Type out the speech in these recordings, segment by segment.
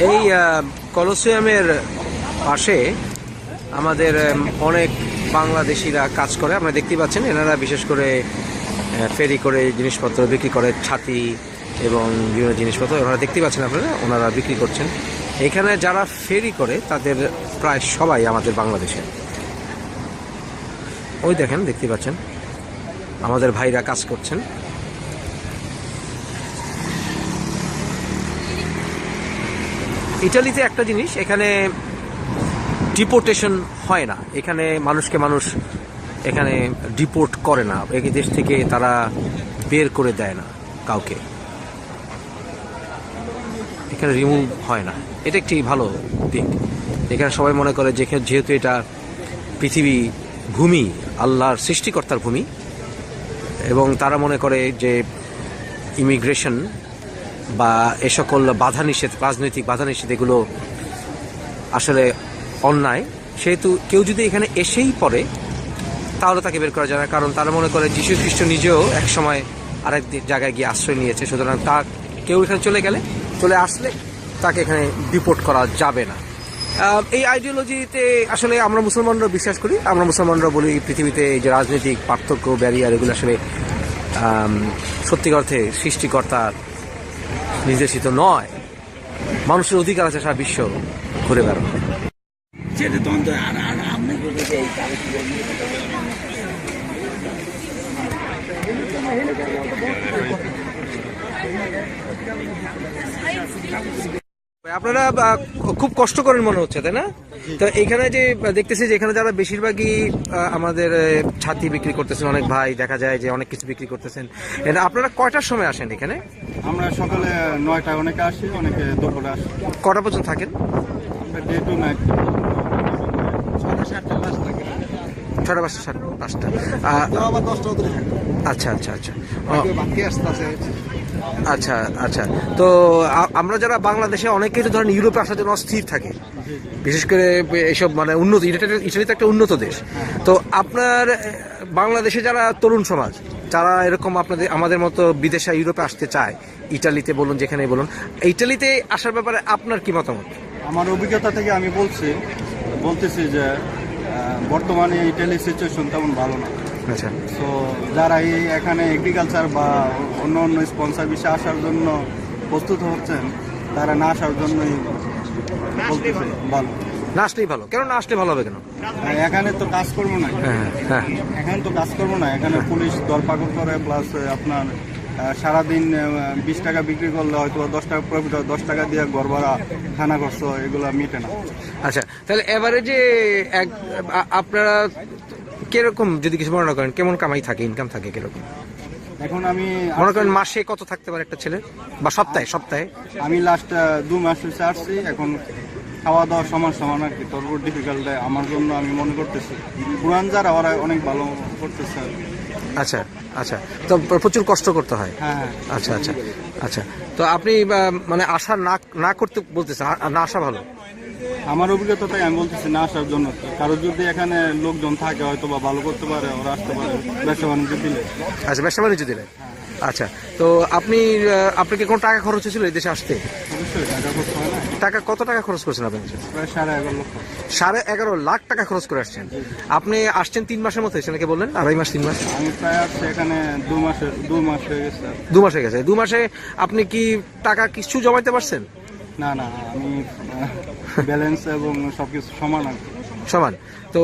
এই কলোসিয়ামের পাশে আমাদের অনেক বাংলাদেশিরা কাজ করে, আপনারা দেখতেই পাচ্ছেন। এনারা বিশেষ করে ফেরি করে জিনিসপত্র বিক্রি করে, ছাতি এবং বিভিন্ন জিনিসপত্র ওনারা দেখতেই পাচ্ছেন, আপনারা ওনারা বিক্রি করছেন। এখানে যারা ফেরি করে তাদের প্রায় সবাই আমাদের বাংলাদেশে। ওই দেখেন, দেখতে পাচ্ছেন আমাদের ভাইরা কাজ করছেন। ইটালিতে একটা জিনিস, এখানে ডিপোর্টেশন হয় না, এখানে মানুষকে মানুষ এখানে ডিপোর্ট করে না, এই দেশ থেকে তারা বের করে দেয় না কাউকে, এখানে রিমুভ হয় না। এটা একটি ভালো দিক। এখানে সবাই মনে করে যেহেতু এটা পৃথিবী ভূমি, আল্লাহর সৃষ্টিকর্তার ভূমি, এবং তারা মনে করে যে ইমিগ্রেশন বা এ সকল বাধা নিষেধ, রাজনৈতিক বাধা নিষেধ এগুলো আসলে অন্যায়। সেহেতু কেউ যদি এখানে এসেই পড়ে তাহলে তাকে বের করা যায় না, কারণ তারা মনে করে যীশু খ্রিস্ট নিজেও এক সময় আরেক জায়গায় গিয়ে আশ্রয় নিয়েছে। সুতরাং কেউ এখানে চলে আসলে তাকে এখানে ডিপোর্ট করা যাবে না। এই আইডিওলজিতে আসলে আমরা মুসলমানরা বিশ্বাস করি। আমরা মুসলমানরা বলি পৃথিবীতে এই যে রাজনৈতিক পার্থক্য, ব্যারিয়ার, এগুলো আসলে সত্যিকার অর্থে সৃষ্টিকর্তার নির্দেশিত নয়। মানুষের অধিকার আছে সারা বিশ্ব ঘুরে বেড়ানো। আপনারা খুব কষ্ট করেন মনে হচ্ছে, তাই না? তো এখানে যে দেখতেছি যে এখানে যারা বেশিরভাগই আমাদের ছাতি বিক্রি করতেছেন, অনেক ভাই দেখা যায় যে অনেক কিছু বিক্রি করতেছেন। এটা আপনারা কয়টার সময় আসেন এখানে? আমরা সকালে 9টায় অনেকে আসি, অনেকে দুপুরে আসি। কটা পর্যন্ত থাকেন? আমরা ডে টু নাইট 6টা 5টা। আচ্ছা আচ্ছা আচ্ছা আচ্ছা আচ্ছা। তো আমরা যারা বাংলাদেশে অনেকেই তো ধরেন ইউরোপে আসার জন্য অস্থির থাকে, বিশেষ করে এইসব মানে উন্নত, ইটালি তো একটা উন্নত দেশ। তো আপনার বাংলাদেশে যারা তরুণ সমাজ, যারা এরকম আমাদের মতো বিদেশে ইউরোপে আসতে চায়, ইটালিতে বলুন যেখানে বলুন, ইটালিতে আসার ব্যাপারে আপনার কি মতামত? আমার অভিজ্ঞতা থেকে আমি বলতেছি যে বর্তমানে ইটালির সিচুয়েশন তেমন ভালো না। আচ্ছা। তো যারা এখানে এগ্রিকালচার বা অন্য স্পন্সর বিষয়ে আসার জন্য প্রস্তুত হচ্ছেন, তারা না আসার জন্যই বলতেছে ভালো। না আসলেই ভালো। কেন না আসলে ভালো হবে কেন? এখানে তো কাজকর্ম নাই। এখানে তো কাজকর্ম নাই, এখানে পুলিশ দরপাকড় করে, প্লাস আপনার সারাদিন 20 টাকা বিক্রি করলে হয়তো 10 টাকা প্রফিট হয়, 10 টাকা দিয়ে ঘর ভাড়া, খানা খরচ, এগুলো মিটে না। আচ্ছা, তাহলে এভারেজে আপনারা কিরকম, যদি কিছু বর্ণনা করেন, কেমন কামাই থাকে, ইনকাম থাকে কিরকম? এখন আমি মনে করেন মাসে কত থাকতে পারে একটা ছেলে, বা সপ্তাহে? আমি লাস্ট 2 মাস হচ্ছে আসছি। এখন খাওয়া দাওয়া সমান আর কি, তোর ডিফিকাল্ট আমার জন্য আমি মনে করতেছি। পুরান যারা ওরা অনেক ভালো করতেছে। আচ্ছা আচ্ছা। তো প্রচুর কষ্ট করতে হয়। হ্যাঁ। আচ্ছা আচ্ছা আচ্ছা। তো আপনি মানে আশা না করতে বলতেছেন, না আসা ভালো? আমার অভিজ্ঞতাটাই আমি বলতেছি না আসার জন্য। কারো যদি এখানে লোকজন থাকে হয়তো বা ভালো করতে পারে, ওরা আসতে পারে ব্যবসা বাণিজ্য দিলে। আচ্ছা, ব্যবসা বাণিজ্য দিলে। আচ্ছা, তো আপনাকে কোন টাকা খরচ হয়েছিল এই দেশে আসতে? অবশ্যই টাকা খরচ হয় না। টাকা কত টাকা খরচ করেছেন আপনি? প্রায় 11.5 লক্ষ। 11.5 লাখ টাকা খরচ করে আসছেন। আপনি আসছেন 3 মাসের মধ্যে, সেটাকে বললেন 2.5 মাস 3 মাস? আমি প্রায় আসছি এখানে 2 মাস হয়ে গেছে। 2 মাস হয়ে গেছে। 2 মাসে আপনি কি টাকা কিছু জমাইতে পারছেন? না, আমি ব্যালেন্স এবং সবকিছু সমান। তো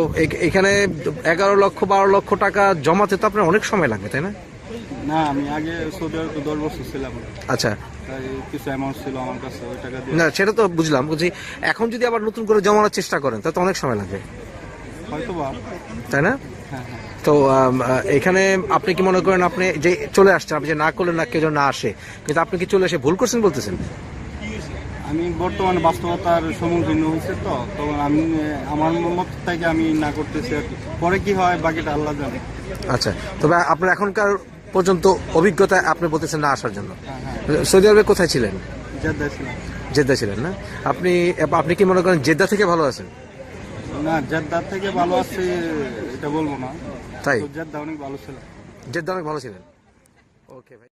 এখানে 11 লক্ষ 12 লক্ষ টাকা জমাতে তো আপনার অনেক সময় লাগবে, তাই না? না, আমি আগে সৌদি আরবে 10 বছর ছিলাম। আচ্ছা। তাই কিছু অ্যামাউন্ট ছিল আমার কাছে, ওই টাকা দিয়ে। না, সেটা তো বুঝলাম। বলছি এখন যদি আবার নতুন করে জমানোর চেষ্টা করেন তাহলে তো অনেক সময় লাগবে, হয়তো বা, তাই না? হ্যাঁ। তো এখানে আপনি কি মনে করেন, আপনি যে চলে আসছেন, আপনি যে না করলেন না, কেউ না আসে, কিন্তু আপনি কি চলে এসে ভুল করছেন বলতেছেন? আমি বর্তমানে বাস্তবতার সম্মুখীন হয়েছে, তো তখন আমার মত থেকে আমি না করতেছি আর কি। পরে কি হয় বাকিটা আল্লাহ জানে। আচ্ছা, তবে আপনার এখনকার পর্যন্ত অভিজ্ঞতা আপনি বলতেছেন না আসার জন্য। হ্যাঁ। সৌদি আরবে কোথায় ছিলেন? জেদ্দা ছিলেন না? আপনি কি মনে করেন জেদ্দা থেকে ভালো আছেন? না, জেদ্দা থেকে ভালো আছি এটা বলবো না। তাই? জেদ্দা অনেক ভালো ছিল। জেদ্দা অনেক ভালো ছিলেন। ওকে ভাই।